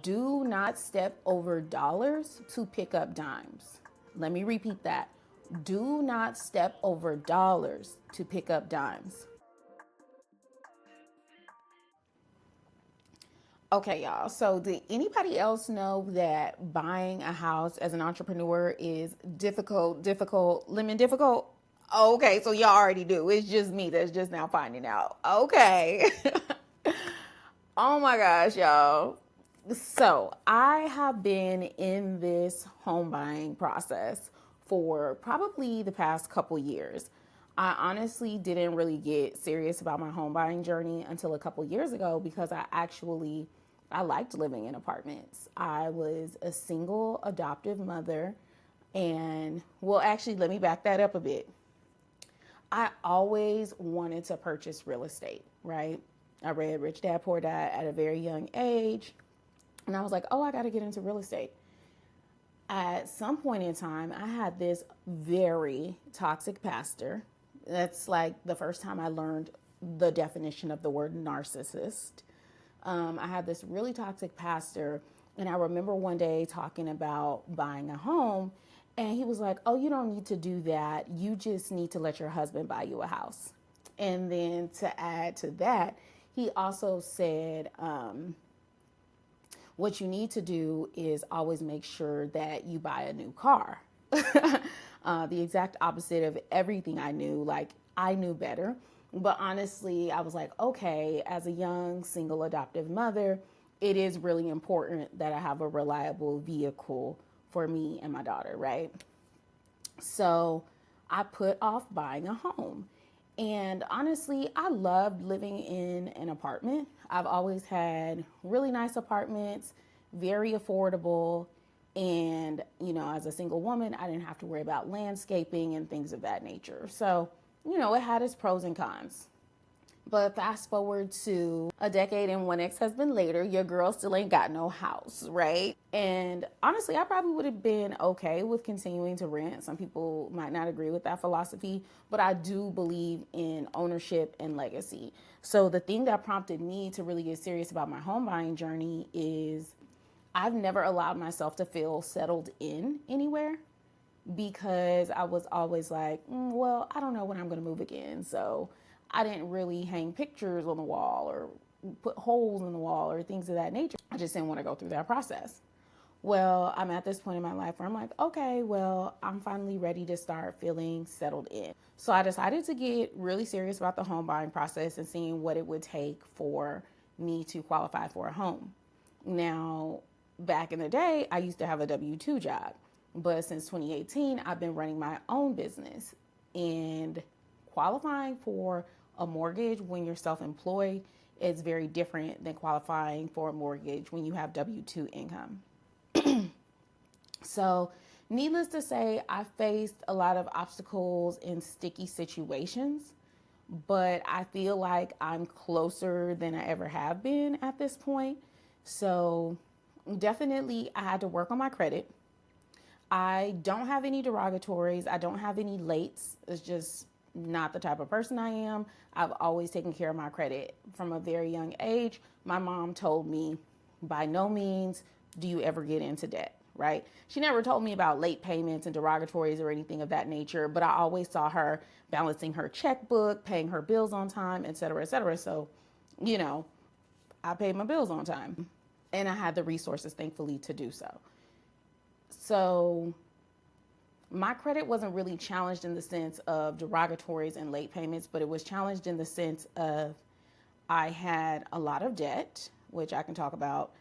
Do not step over dollars to pick up dimes. Let me repeat that. Do not step over dollars to pick up dimes. Okay, y'all. So, did anybody else know that buying a house as an entrepreneur is lemon difficult? Okay, so y'all already do. It's just me that's just now finding out. Okay. Oh my gosh, y'all. So, I have been in this home buying process for probably the past couple years. I honestly didn't really get serious about my home buying journey until a couple years ago because I liked living in apartments. I was a single adoptive mother and well, actually, let me back that up a bit. I always wanted to purchase real estate, right? I read Rich Dad Poor Dad at a very young age, and I was like, oh, I got to get into real estate. At some point in time, I had this very toxic pastor. That's like the first time I learned the definition of the word narcissist. I had this really toxic pastor, and I remember one day talking about buying a home, and he was like, oh, you don't need to do that. You just need to let your husband buy you a house. And then to add to that, he also said, what you need to do is always make sure that you buy a new car. The exact opposite of everything I knew. Like, I knew better. But honestly, I was like, okay, as a young single adoptive mother, it is really important that I have a reliable vehicle for me and my daughter, right? So I put off buying a home. And honestly, I loved living in an apartment. I've always had really nice apartments, very affordable. And, as a single woman, I didn't have to worry about landscaping and things of that nature. So, it had its pros and cons. But fast forward to a decade and one ex-husband later, your girl still ain't got no house, right? And honestly, I probably would have been okay with continuing to rent. Some people might not agree with that philosophy, but I do believe in ownership and legacy. So the thing that prompted me to really get serious about my home buying journey is I've never allowed myself to feel settled in anywhere because I was always like, well, I don't know when I'm going to move again. So I didn't really hang pictures on the wall or put holes in the wall or things of that nature. I just didn't want to go through that process. Well, I'm at this point in my life where I'm like, okay, well, I'm finally ready to start feeling settled in. So I decided to get really serious about the home buying process and seeing what it would take for me to qualify for a home. Now, back in the day, I used to have a W-2 job. But since 2018, I've been running my own business. And qualifying for a mortgage when you're self-employed is very different than qualifying for a mortgage when you have W-2 income. So, needless to say, I faced a lot of obstacles and sticky situations, but I feel like I'm closer than I ever have been at this point. So, definitely, I had to work on my credit. I don't have any derogatories. I don't have any lates. It's just not the type of person I am. I've always taken care of my credit from a very young age. My mom told me, by no means do you ever get into debt, right? She never told me about late payments and derogatories or anything of that nature, but I always saw her balancing her checkbook, paying her bills on time, et cetera, et cetera. So, I paid my bills on time and I had the resources, thankfully, to do so. So my credit wasn't really challenged in the sense of derogatories and late payments, but it was challenged in the sense of I had a lot of debt, which I can talk about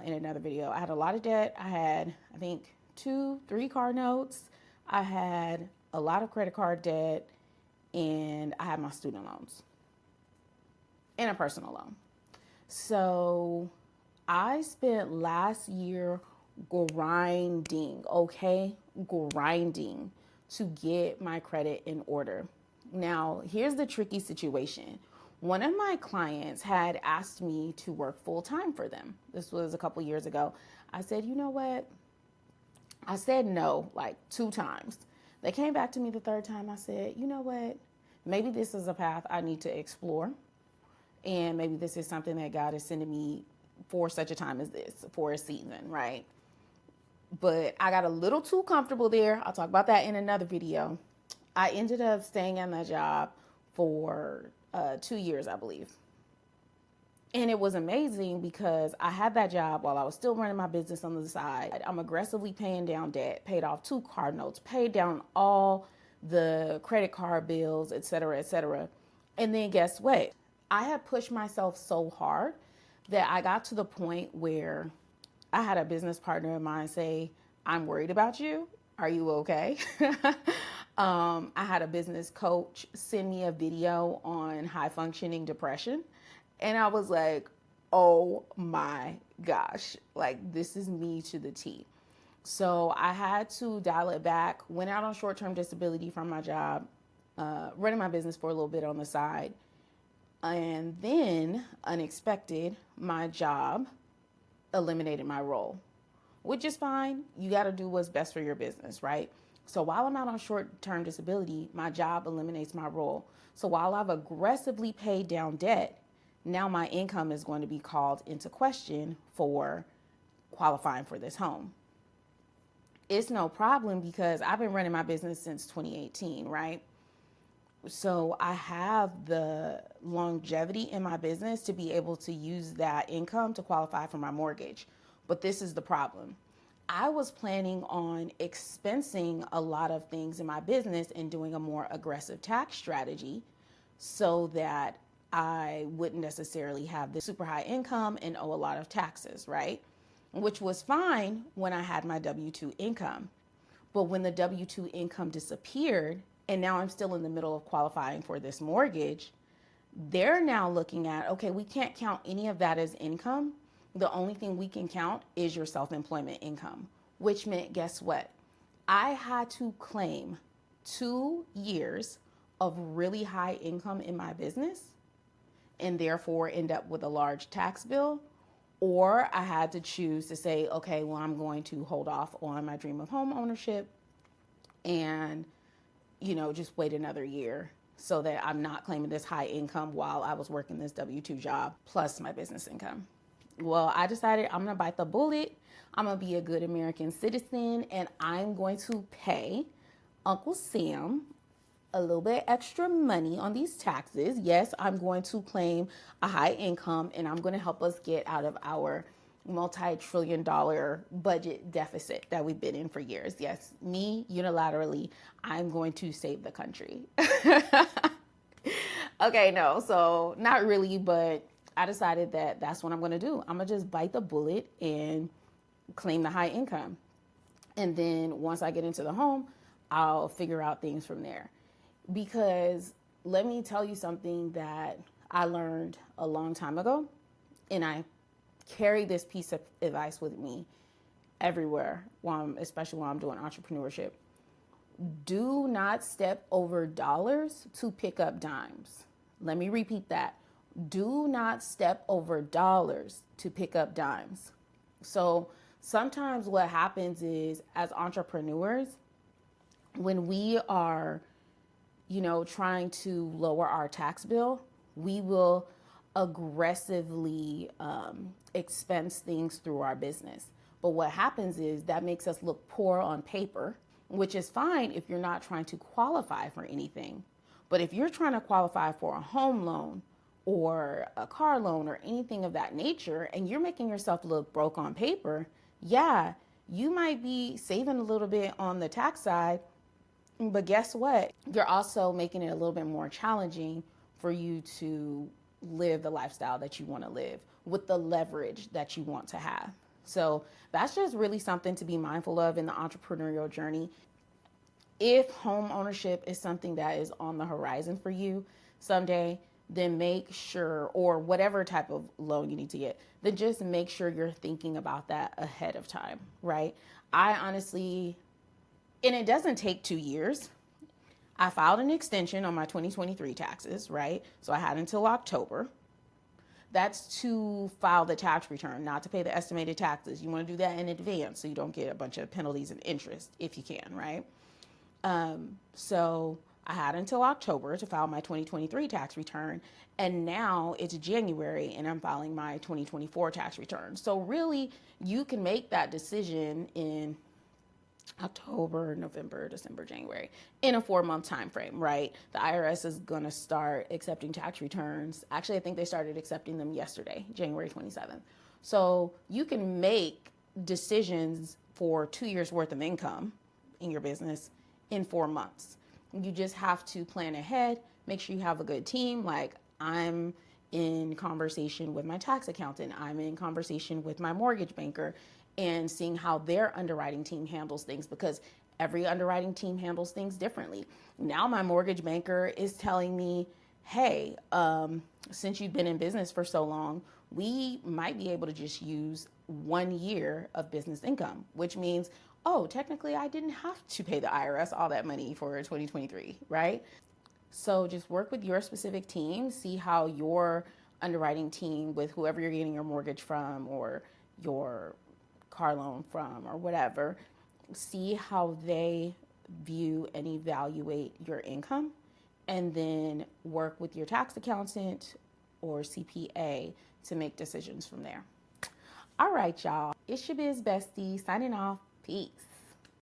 in another video. I had a lot of debt. I had, I think, 3 car notes. I had a lot of credit card debt, and I had my student loans and a personal loan. So I spent last year grinding, okay? Grinding to get my credit in order. Now, here's the tricky situation. One of my clients had asked me to work full time for them. This was a couple years ago. I said, you know what? I said no like 2 times. They came back to me the 3rd time. I said, you know what? Maybe this is a path I need to explore. And maybe this is something that God is sending me for such a time as this, for a season, right? But I got a little too comfortable there. I'll talk about that in another video. I ended up staying at that job for 2 years, I believe. And it was amazing because I had that job while I was still running my business on the side. I'm aggressively paying down debt, paid off 2 car notes, paid down all the credit card bills, et cetera, et cetera. And then guess what? I had pushed myself so hard that I got to the point where I had a business partner of mine say, I'm worried about you. Are you okay? I had a business coach send me a video on high functioning depression. And I was like, oh my gosh, like this is me to the T. So I had to dial it back, went out on short-term disability from my job, running my business for a little bit on the side. And then, unexpected, my job eliminated my role, which is fine. You got to do what's best for your business, right? So while I'm out on short-term disability, my job eliminates my role. So while I've aggressively paid down debt, now my income is going to be called into question for qualifying for this home. It's no problem because I've been running my business since 2018, right? So I have the longevity in my business to be able to use that income to qualify for my mortgage. But this is the problem. I was planning on expensing a lot of things in my business and doing a more aggressive tax strategy so that I wouldn't necessarily have the super high income and owe a lot of taxes, right? Which was fine when I had my W-2 income. But when the W-2 income disappeared, and now I'm still in the middle of qualifying for this mortgage, they're now looking at, okay, we can't count any of that as income. The only thing we can count is your self-employment income, which meant, guess what? I had to claim 2 years of really high income in my business and therefore end up with a large tax bill. Or I had to choose to say, okay, well, I'm going to hold off on my dream of home ownership and, just wait another year so that I'm not claiming this high income while I was working this W-2 job plus my business income. Well, I decided I'm going to bite the bullet. I'm going to be a good American citizen and I'm going to pay Uncle Sam a little bit extra money on these taxes. Yes, I'm going to claim a high income and I'm going to help us get out of our multi-trillion-dollar budget deficit that we've been in for years. Yes, me unilaterally, I'm going to save the country. Okay, no, so not really, but I decided that that's what I'm going to do. I'm going to just bite the bullet and claim the high income. And then once I get into the home, I'll figure out things from there. Because let me tell you something that I learned a long time ago, and I carry this piece of advice with me everywhere, especially while I'm doing entrepreneurship. Do not step over dollars to pick up dimes. Let me repeat that. Do not step over dollars to pick up dimes. So sometimes what happens is, as entrepreneurs, when we are trying to lower our tax bill, we will aggressively expense things through our business. But what happens is that makes us look poor on paper, which is fine if you're not trying to qualify for anything. But if you're trying to qualify for a home loan or a car loan or anything of that nature, and you're making yourself look broke on paper, yeah, you might be saving a little bit on the tax side, but guess what? You're also making it a little bit more challenging for you to live the lifestyle that you want to live with the leverage that you want to have. So that's just really something to be mindful of in the entrepreneurial journey. If home ownership is something that is on the horizon for you someday, then make sure, or whatever type of loan you need to get, then just make sure you're thinking about that ahead of time, right? I honestly, and it doesn't take 2 years. I filed an extension on my 2023 taxes, right? So I had until October. That's to file the tax return, not to pay the estimated taxes. You want to do that in advance so you don't get a bunch of penalties and interest if you can, right? So I had until October to file my 2023 tax return, and now it's January and I'm filing my 2024 tax return. So really, you can make that decision in October, November, December, January, in a 4-month time frame, right? The IRS is going to start accepting tax returns. Actually, I think they started accepting them yesterday, January 27th. So you can make decisions for 2 years worth of income in your business in 4 months. You just have to plan ahead, make sure you have a good team. Like, I'm in conversation with my tax accountant, I'm in conversation with my mortgage banker, and seeing how their underwriting team handles things, because every underwriting team handles things differently. Now my mortgage banker is telling me, hey, since you've been in business for so long, we might be able to just use 1 year of business income, which means, oh, technically I didn't have to pay the IRS all that money for 2023, right? So just work with your specific team, see how your underwriting team, with whoever you're getting your mortgage from or your car loan from or whatever, see how they view and evaluate your income, and then work with your tax accountant or CPA to make decisions from there. All right, y'all. It's your biz bestie signing off. Peace.